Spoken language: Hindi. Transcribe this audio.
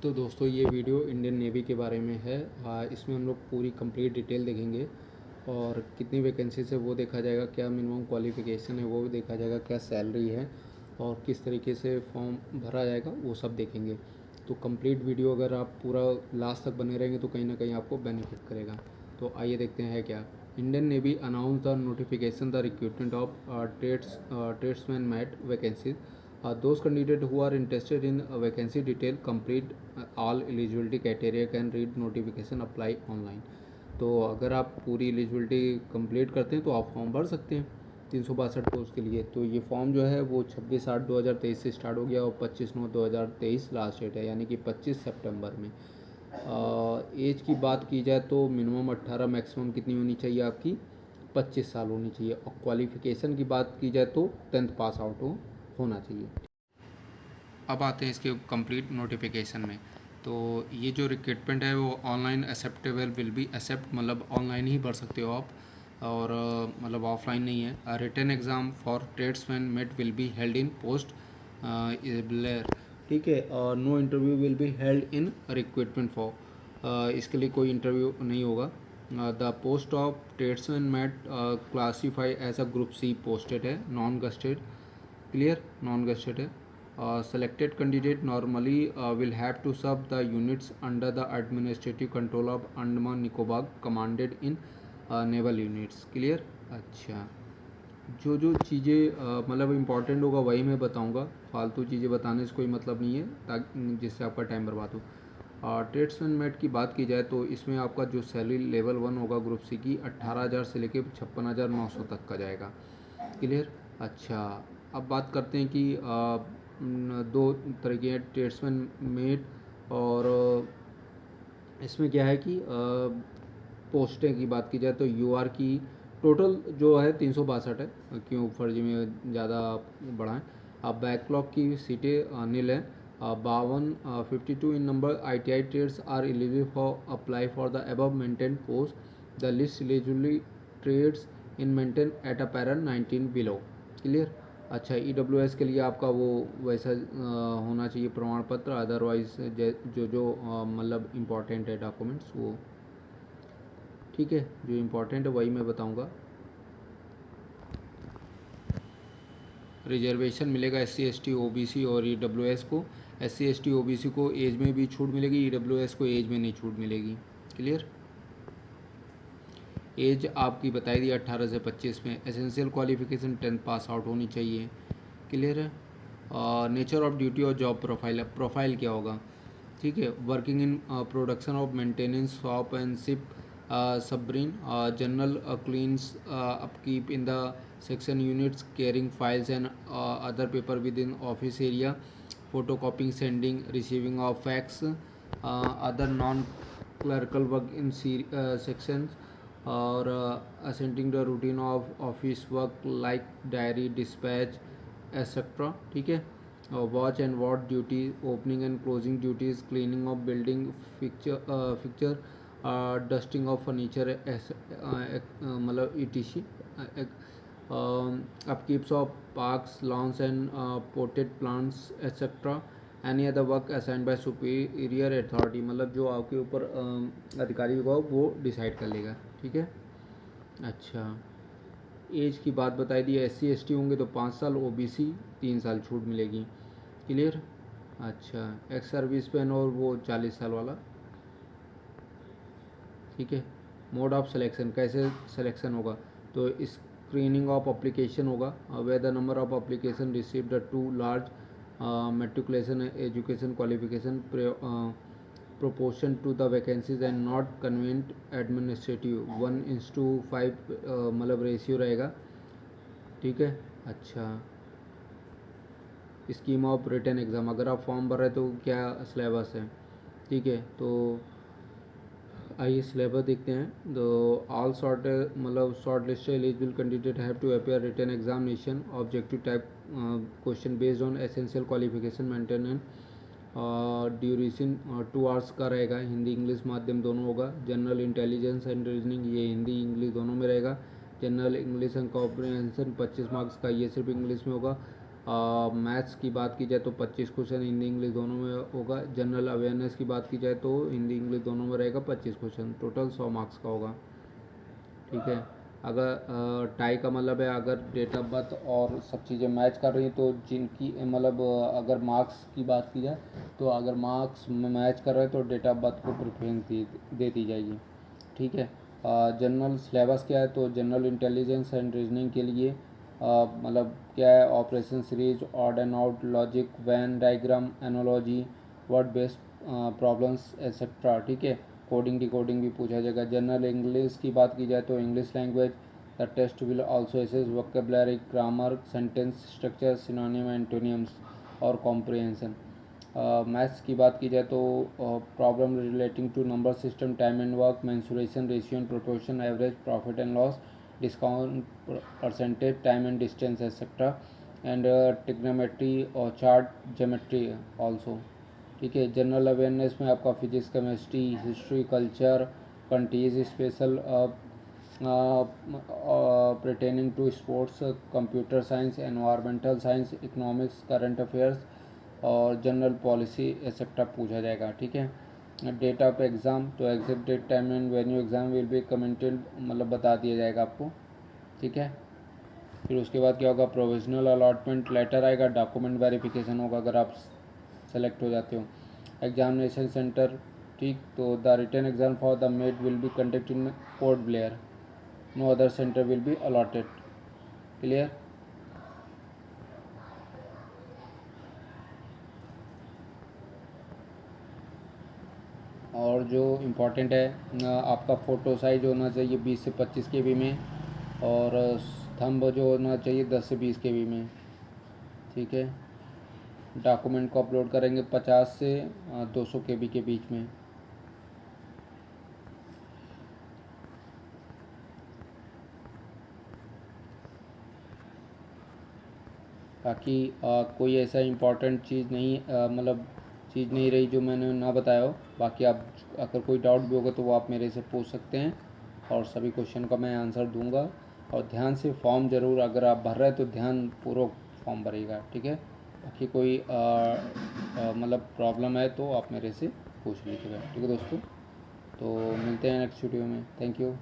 तो दोस्तों ये वीडियो इंडियन नेवी के बारे में है। इसमें हम लोग पूरी कंप्लीट डिटेल देखेंगे और कितनी वैकेंसीज है वो देखा जाएगा, क्या मिनिमम क्वालिफ़िकेशन है वो भी देखा जाएगा, क्या सैलरी है और किस तरीके से फॉर्म भरा जाएगा वो सब देखेंगे। तो कंप्लीट वीडियो अगर आप पूरा लास्ट तक बने रहेंगे तो कहीं ना कहीं आपको बेनिफिट करेगा। तो आइए देखते हैं क्या। Indian Navy announce the notification the recruitment of tradesman mate vacancies. Those candidates who are interested in a vacancy detail complete all eligibility criteria can read notification apply online. तो अगर आप पूरी एलिजिबिलिटी कंप्लीट करते हैं तो आप फॉर्म भर सकते हैं 362 पोस्ट के लिए। तो ये फॉर्म जो है वो 26/8/2023 से स्टार्ट हो गया और 25/9/2023 लास्ट डेट है, यानी कि 25 सितंबर में। एज की बात की जाए तो मिनिमम 18, मैक्सिमम कितनी होनी चाहिए आपकी 25 साल होनी चाहिए। और क्वालिफ़िकेशन की बात की जाए तो 10th पास आउट होना चाहिए। अब आते हैं इसके कंप्लीट नोटिफिकेशन में। तो ये जो रिक्रूटमेंट है वो online acceptable will be accept, मतलब ऑनलाइन ही भर सकते हो आप और मतलब ऑफलाइन नहीं है। Written exam for tradesman mate will be held in Port Blair, ठीक है। और no interview will be held in recruitment for, इसके लिए कोई इंटरव्यू नहीं होगा। The post of tradesman mate classified as a group C posted है, non gazetted, clear, non gazetted है। Selected candidate normally will have to serve the units under the administrative control of Andaman Nicobar commanded in naval units, clear। अच्छा, जो चीज़ें मतलब इम्पॉर्टेंट होगा वही मैं बताऊंगा, फालतू चीज़ें बताने से कोई मतलब नहीं है ताकि जिससे आपका टाइम बर्बाद हो। ट्रेड्समैन मेट की बात की जाए तो इसमें आपका जो सैलरी लेवल 1 होगा ग्रुप सी की 18,000 से लेकर 56,900 तक का जाएगा, क्लियर। अच्छा, अब बात करते हैं कि दो तरह के ट्रेड्समैन मेट और इसमें क्या है कि पोस्टें की बात की जाए तो यूआर की टोटल जो है 362 है, क्यों फर्जी में ज़्यादा बढ़ाएं। अब बैकलॉग की सीटें नील हैं 52, 52 in number. ITI trades are eligible for apply for the above mentioned post, the list eligibly trades in mentioned at a para 19 below, clear. अच्छा, EWS के लिए आपका वो वैसा होना चाहिए प्रमाण पत्र, अदरवाइज जो मतलब इम्पॉर्टेंट है डॉक्यूमेंट्स वो, ठीक है, जो इम्पोर्टेंट है वही मैं बताऊंगा। रिजर्वेशन मिलेगा SC ST OBC और EWS को। SC ST OBC को एज में भी छूट मिलेगी, EWS को एज में नहीं छूट मिलेगी, क्लियर। एज आपकी बताई दी 18 से 25 में। Essential qualification 10th pass out होनी चाहिए, क्लियर है। नेचर ऑफ ड्यूटी और जॉब प्रोफाइल, प्रोफाइल क्या होगा, ठीक है। Working in production of maintenance shop and ship submarine, general cleanliness upkeep in the section units, caring files and other paper with in office area, photo copying, sending, receiving of fax, other non clerical work in section और assisting the routine of office work like diary, dispatch etcetera, ठीक है। Watch and ward duty, opening and closing duties, cleaning of building fixture, dusting of furniture, मतलब ETC, upkeeps of parks, lawns and potted plants etcetera, any other work assigned by superior authority, मतलब जो आपके ऊपर अधिकारी होगा वो डिसाइड कर लेगा, ठीक है। अच्छा, एज की बात बताई दी है, SC ST होंगे तो 5 साल, OBC 3 साल छूट मिलेगी, क्लियर। अच्छा, एक्स सर्विस मैन और वो 40 साल वाला, ठीक है। मोड ऑफ सिलेक्शन, कैसे सिलेक्शन होगा तो स्क्रीनिंग ऑफ अप्लीकेशन होगा, way the number of application received too large matriculation education qualification proportion to the vacancies and not convenient administrative 1:5 मतलब रेशियो रहेगा, ठीक है। अच्छा, स्कीम ऑफ रिटन एग्ज़ाम, अगर आप फॉर्म भर रहे तो क्या सिलेबस है, ठीक है। तो आइए सिलेबस देखते हैं। तो ऑल शॉर्ट मतलब short list eligible candidate have to appear written examination, objective type question based on essential qualification maintenance, duration 2 hours का रहेगा, हिंदी इंग्लिश माध्यम दोनों होगा। जनरल इंटेलिजेंस एंड रीजनिंग, ये हिंदी इंग्लिश दोनों में रहेगा। General English and comprehension 25 marks का, ये सिर्फ इंग्लिश में होगा। मैथ्स की बात की जाए तो 25 क्वेश्चन हिंदी इंग्लिश दोनों में होगा। जनरल अवेयरनेस की बात की जाए तो हिंदी इंग्लिश दोनों में रहेगा 25 क्वेश्चन, टोटल 100 मार्क्स का होगा। ठीक है। अगर टाई का मतलब है अगर डेट ऑफ बर्थ और सब चीज़ें मैच कर रही हैं तो जिनकी मतलब अगर मार्क्स की बात की जाए तो अगर मार्क्स मैच कर रहे हैं तो डेट ऑफ बर्थ को प्रेफरेंस दे दी जाएगी। ठीक है। जनरल सिलेबस क्या है तो जनरल इंटेलिजेंस एंड रीजनिंग के लिए मतलब क्या है, operation series, odd and out, logic, Venn diagram, analogy, word based problems etcetera. ठीक है। कोडिंग डिकोडिंग भी पूछा जाएगा। जनरल इंग्लिश की बात की जाए तो English language, the test will also assess vocabulary, grammar, sentence structure, synonym, antonyms और कॉम्प्रिहेंशन। मैथ्स की बात की जाए तो problem relating to number system, time and work, mensuration, ratio and proportion, average, profit and loss, discount percentage, time and distance etcetera, and trigonometry और चार्ट ज्योमेट्री ऑल्सो। ठीक है। जनरल अवेयरनेस में आपका physics, chemistry, history, culture, countries, special pertaining to sports, computer science, environmental science, economics, current affairs और जनरल पॉलिसी एक्सेट्रा पूछा जाएगा। ठीक है। डेट ऑफ एग्ज़ाम तो exact date, time and venue exam will be commented, मतलब बता दिया जाएगा आपको। ठीक है। फिर उसके बाद क्या होगा, प्रोविजनल अलॉटमेंट लेटर आएगा, डॉक्यूमेंट वेरिफिकेशन होगा अगर आप सेलेक्ट हो जाते हो। एग्जामिनेशन सेंटर, ठीक, तो the written exam for the made will be conduct in Port Blair, no other centre will be allotted. Clear. और जो इम्पोर्टेंट है आपका फ़ोटो साइज होना चाहिए 20 से 25 KB में, और स्तंभ जो होना चाहिए 10 से 20 KB में। ठीक है। डॉक्यूमेंट को अपलोड करेंगे 50 से 200 KB के बीच में। ताकि कोई ऐसा इम्पोर्टेंट चीज़ नहीं मतलब चीज़ नहीं रही जो मैंने ना बताया हो। बाकी आप अगर कोई डाउट भी होगा तो वो आप मेरे से पूछ सकते हैं और सभी क्वेश्चन का मैं आंसर दूंगा। और ध्यान से फॉर्म ज़रूर, अगर आप भर रहे हैं तो ध्यान पूर्वक फॉर्म भरिएगा। ठीक है। बाकी कोई मतलब प्रॉब्लम है तो आप मेरे से पूछ लीजिएगा। ठीक है दोस्तों, तो मिलते हैं नेक्स्ट वीडियो में। Thank you.